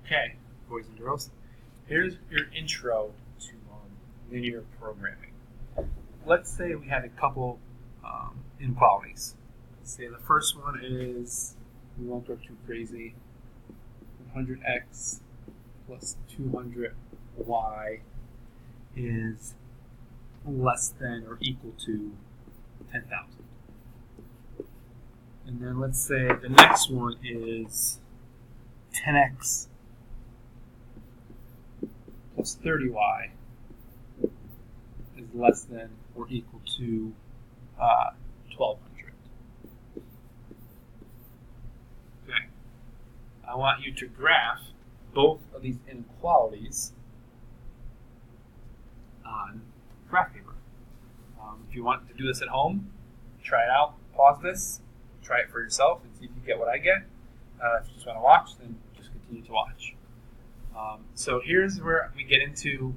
Okay, boys and girls, here's your intro to linear programming. Let's say we had a couple inequalities. Let's say the first one is, we won't go too crazy, 100x plus 200y is less than or equal to 10,000. And then let's say the next one is 10x plus 30y is less than or equal to 1,200. Okay. I want you to graph both of these inequalities on graph paper. If you want to do this at home, try it out, pause this, try it for yourself and see if you get what I get. If you just want to watch, then just continue to watch. So here's where we get into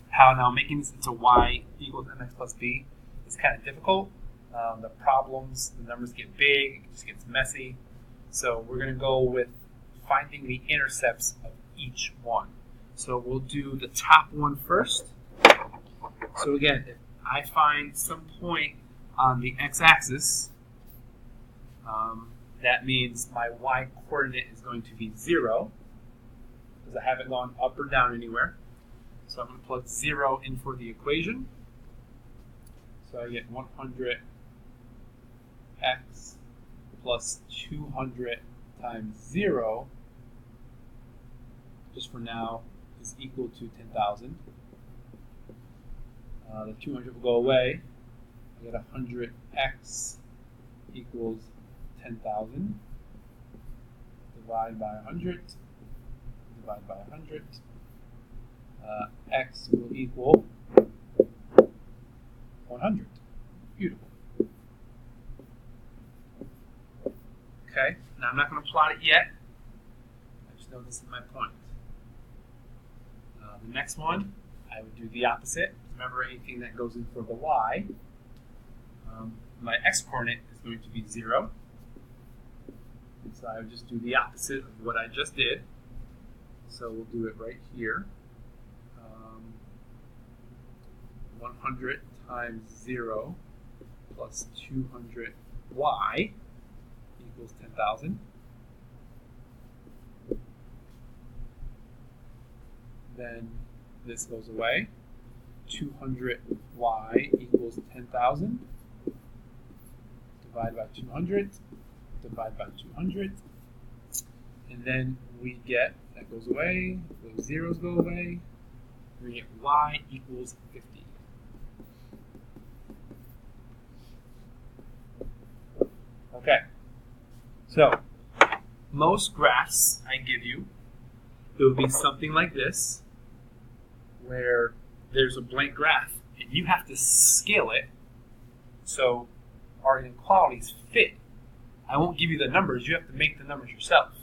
how now making this into y equals mx plus b is kind of difficult. The problems, the numbers get big, it just gets messy. So we're going to go with finding the intercepts of each one. So we'll do the top one first. So again, if I find some point on the x-axis, that means my y-coordinate is going to be 0, because I haven't gone up or down anywhere. So I'm going to plug 0 in for the equation. So I get 100x plus 200 times 0, just for now, is equal to 10,000. The 200 will go away. I get 100x equals 10,000. Divide by 100. Divide by 100. X will equal 100. Beautiful. Okay, now I'm not going to plot it yet. I just know this is my point. The next one, I would do the opposite. Remember, anything that goes in for the y, my x-coordinate is going to be 0. So I would just do the opposite of what I just did. So we'll do it right here. 100 times 0 plus 200y equals 10,000. Then this goes away. 200y equals 10,000. Divide by 200. Divide by 200. And then we get, that goes away, those zeros go away. We get y equals 50. Okay, so most graphs I give you, it will be something like this, where there's a blank graph and you have to scale it so our inequalities fit. I won't give you the numbers, you have to make the numbers yourself.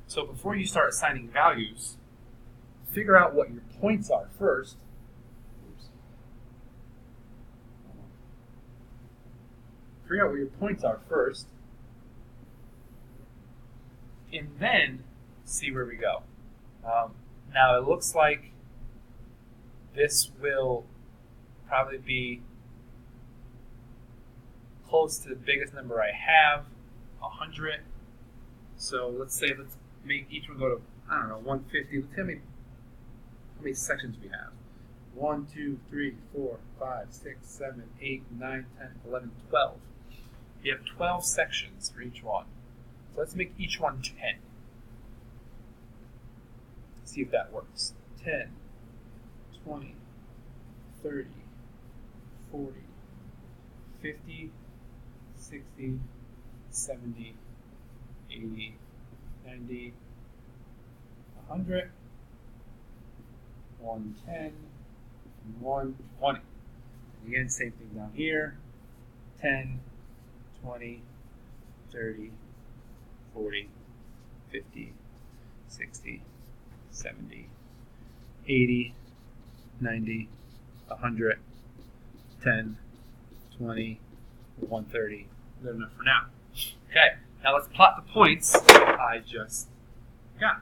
So before you start assigning values, figure out what your points are first. Figure out what your points are first, and then see where we go. Now it looks like this will probably be close to the biggest number I have, 100. So let's make each one go to, I don't know, 150. Let's tell me how many sections we have. 1, 2, 3, 4, 5, 6, 7, 8, 9, 10, 11, 12. You have 12 sections for each one. So let's make each one 10. See if that works. 10, 20, 30, 40, 50, 60, 70, 80, 90, 100, 110, 120. And again, same thing down here. 10, 20, 30, 40, 50, 60, 70, 80, 90, 100, 10, 20, 130. Good enough for now. Okay, now let's plot the points I just got.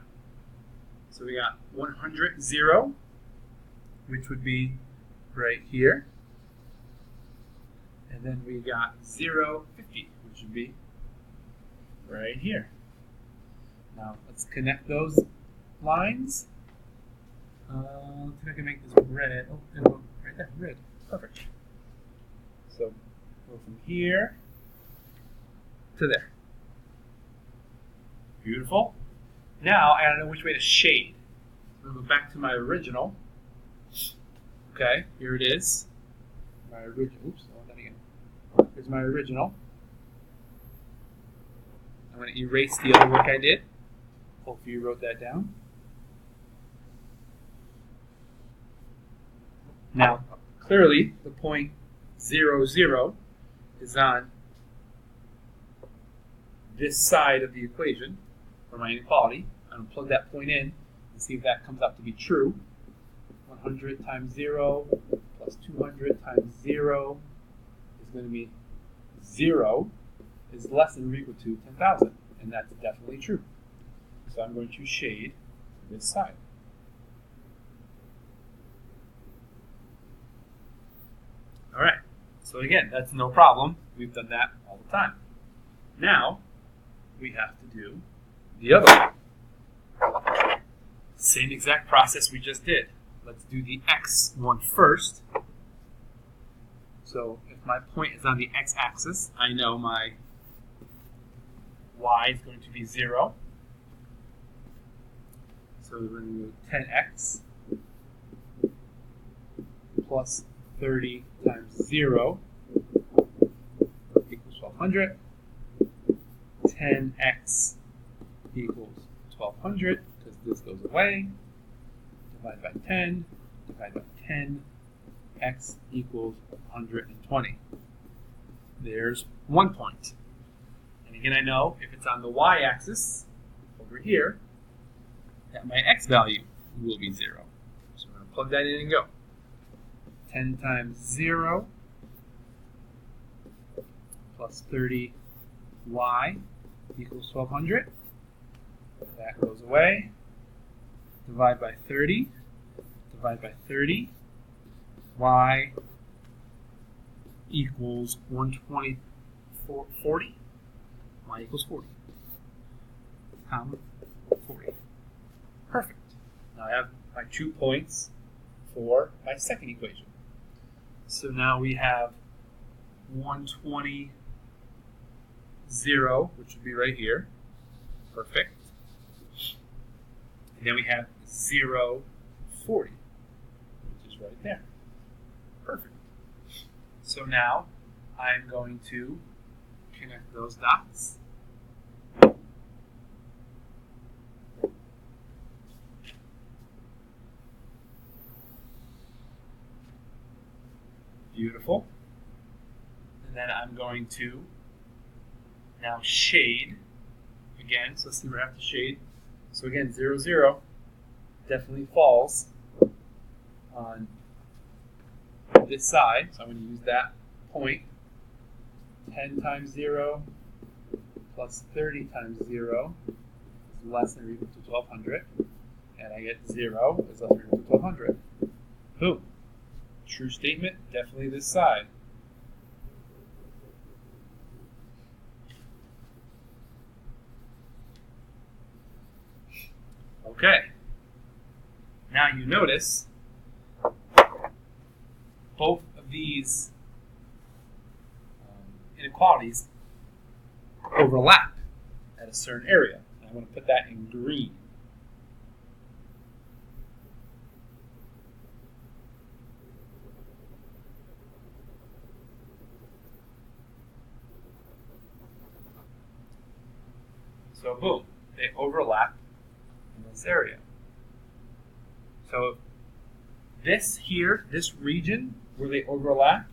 So we got 100, 0, which would be right here. And then we got 0, 50, which would be right here. Now let's connect those lines. Let's see if I can make this red. Oh, it'll go right there, red. Perfect. So go from here to there. Beautiful. Now I gotta know which way to shade. I'm gonna go back to my original. Okay, here it is. My original. Oops, I want that again. Here's my original. I'm gonna erase the other work I did. Hopefully you wrote that down. Now, clearly, the point 0, 0 is on this side of the equation for my inequality. I'm going to plug that point in and see if that comes out to be true. 100 times 0 plus 200 times 0 is going to be 0 is less than or equal to 10,000, and that's definitely true. So I'm going to shade this side. All right, so again, that's no problem. We've done that all the time. Now, we have to do the other one. Same exact process we just did. Let's do the x one first. So if my point is on the x-axis, I know my y is going to be 0. So we're going to do 10x plus 30 times 0 equals 1200. 10x equals 1200 because this goes away. Divide by 10. Divide by 10. X equals 120. There's 1 point. And again, I know if it's on the y-axis over here, that my x value will be 0. So I'm going to plug that in and go. 10 times 0 plus 30y equals 1200. That goes away. Divide by 30. Divide by 30. Y equals 120, y equals 40, comma 40. Perfect. Now I have my 2 points for my second equation. So now we have 120, 0, which would be right here. Perfect. And then we have 0, 40, which is right there. Perfect. So now I'm going to connect those dots. Beautiful. And then I'm going to now shade again. So let's see where I have to shade. So again, 0, 0 definitely falls on this side. So I'm going to use that point. 10 times 0 plus 30 times 0 is less than or equal to 1200. And I get 0 is less than or equal to 1200. Boom. True statement, definitely this side. Okay. Now you notice both of these inequalities overlap at a certain area. And I want to put that in green. So boom, they overlap in this area. So this here, this region where they overlap,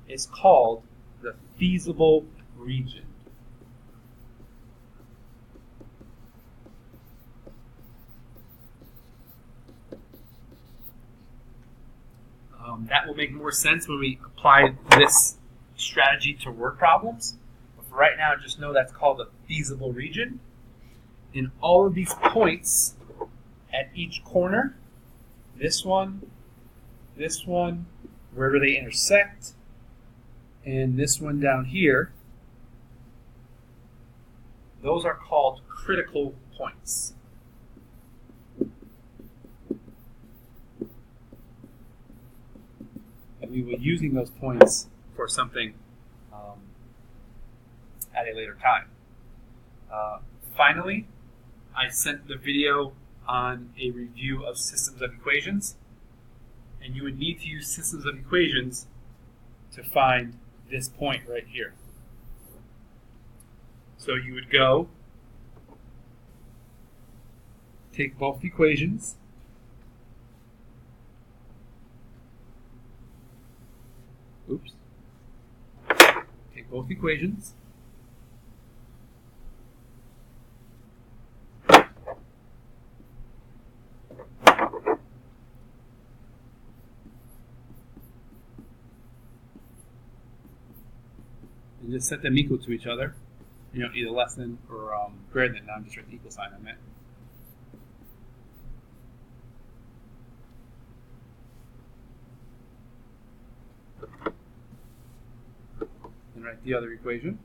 is called the feasible region. That will make more sense when we apply this strategy to word problems. But for right now, just know that's called a feasible region. In all of these points at each corner, this one, wherever they intersect, and this one down here, those are called critical points. And we will be using those points for something at a later time. Finally, I sent the video on a review of systems of equations, and you would need to use systems of equations to find this point right here. So you would go, take both equations, take both equations, and just set them equal to each other. You know, either less than or greater than. Now I'm just writing the equal sign on that. And write the other equation.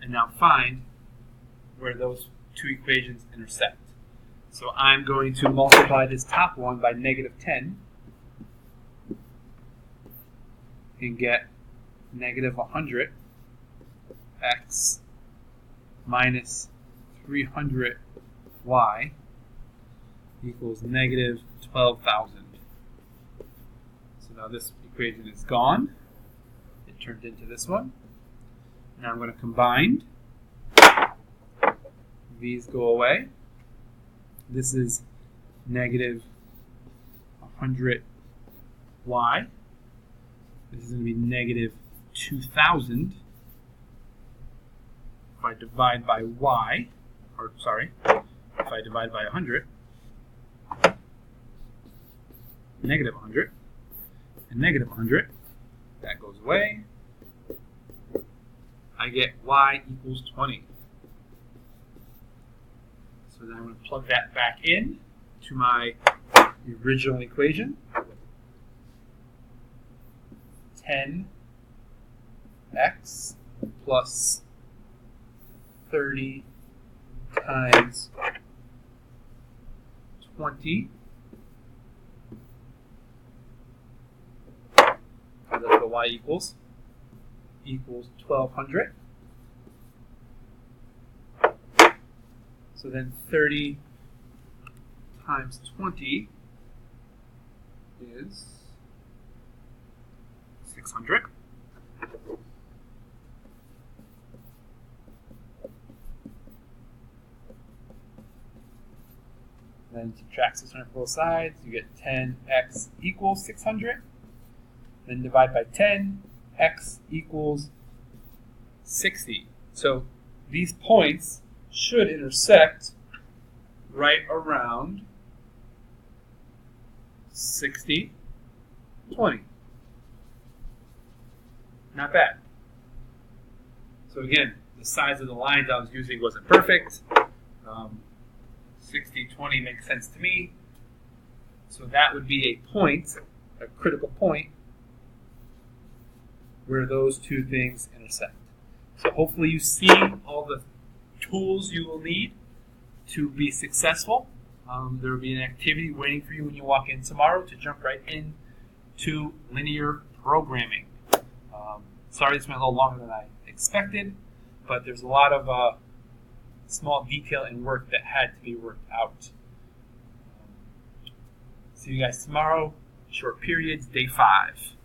And now find where those two equations intersect. So I'm going to multiply this top one by -10 and get -100 x minus 300 y equals -12,000. So now this equation is gone. It turned into this one. Now I'm going to combine. These go away. This is -100y. This is going to be -2,000. If I divide by y, or sorry, if I divide by 100, -100, and -100, that goes away. I get y equals 20. So then I'm going to plug that back in to my original equation. 10x plus 30 times 20. That's what y equals 1,200. So then 30 times 20 is 600. Then subtract 600 from both sides, you get 10x equals 600. Then divide by 10, x equals 60. So these points should intersect right around 60, 20. Not bad. So again, the size of the lines I was using wasn't perfect. 60, 20 makes sense to me. So that would be a point, a critical point, where those two things intersect. So hopefully you see all the tools you will need to be successful. There will be an activity waiting for you when you walk in tomorrow to jump right in to linear programming. Sorry this went a little longer than I expected, but there's a lot of small detail and work that had to be worked out. See you guys tomorrow. Short periods, day 5.